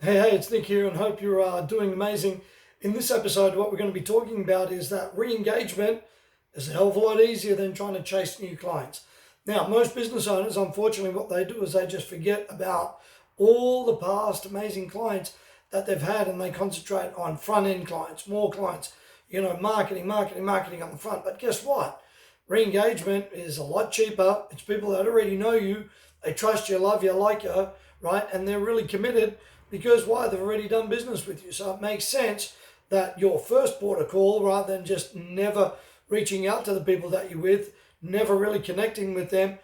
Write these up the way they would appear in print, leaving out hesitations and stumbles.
Hey, it's Nick here and hope you're doing amazing. In this episode, what we're going to be talking about is that re-engagement is a hell of a lot easier than trying to chase new clients. Now, most business owners, unfortunately, what they do is they just forget about all the past amazing clients that they've had and they concentrate on front-end clients, more clients, marketing on the front. But guess what? Re-engagement is a lot cheaper. It's people that already know you, they trust you, love you, like you, right? And they're really committed because why? They've already done business with you. So it makes sense that your first port of call, rather than just never reaching out to the people that you're with, never really connecting with them,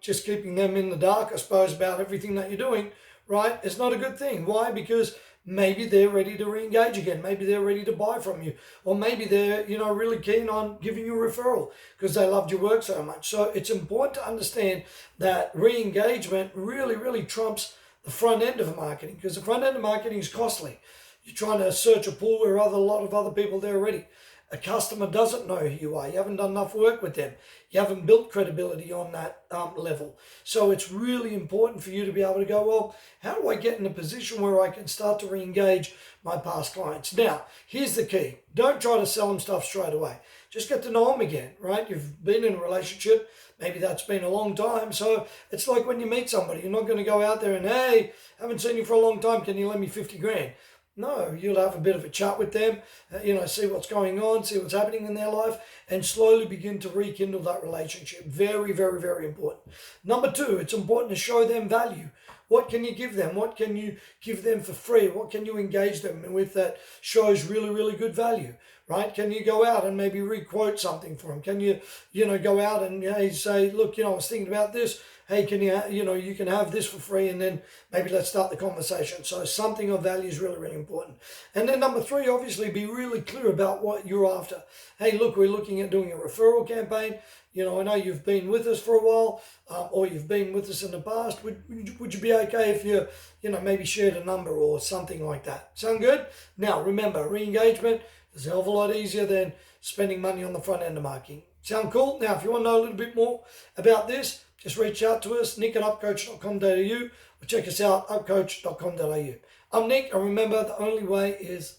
just keeping them in the dark, I suppose, about everything that you're doing, right? It's not a good thing. Why? Because maybe they're ready to re-engage again. Maybe they're ready to buy from you. Or maybe they're, really keen on giving you a referral because they loved your work so much. So it's important to understand that re-engagement really, really trumps the front end of marketing, because the front end of marketing is costly. You're trying to search a pool where a lot of other people there already. A customer doesn't know who you are. You haven't done enough work with them. You haven't built credibility on that level. So it's really important for you to be able to go, well, how do I get in a position where I can start to re-engage my past clients? Now, here's the key. Don't try to sell them stuff straight away. Just get to know them again, right? You've been in a relationship. Maybe that's been a long time. So it's like when you meet somebody, you're not going to go out there and, hey, haven't seen you for a long time. Can you lend me 50 grand? No, you'll have a bit of a chat with them, see what's going on, see what's happening in their life, and slowly begin to rekindle that relationship. Very, very, very important. Number two, it's important to show them value. What can you give them? What can you give them for free? What can you engage them with that shows really, really good value, right? Can you go out and maybe re-quote something for them? Can you, go out and say, look, I was thinking about this. Hey, can you, you can have this for free, and then maybe let's start the conversation. So something of value is really, really important. And then number three, obviously be really clear about what you're after. Hey, look, we're looking at doing a referral campaign. I know you've been with us for a while, or you've been with us in the past. Would you be okay if you, maybe shared a number or something like that? Sound good? Now, remember, re-engagement is a hell of a lot easier than spending money on the front end of marketing. Sound cool? Now, if you want to know a little bit more about this, just reach out to us, nick@upcoach.com.au, or check us out, upcoach.com.au. I'm Nick, and remember, the only way is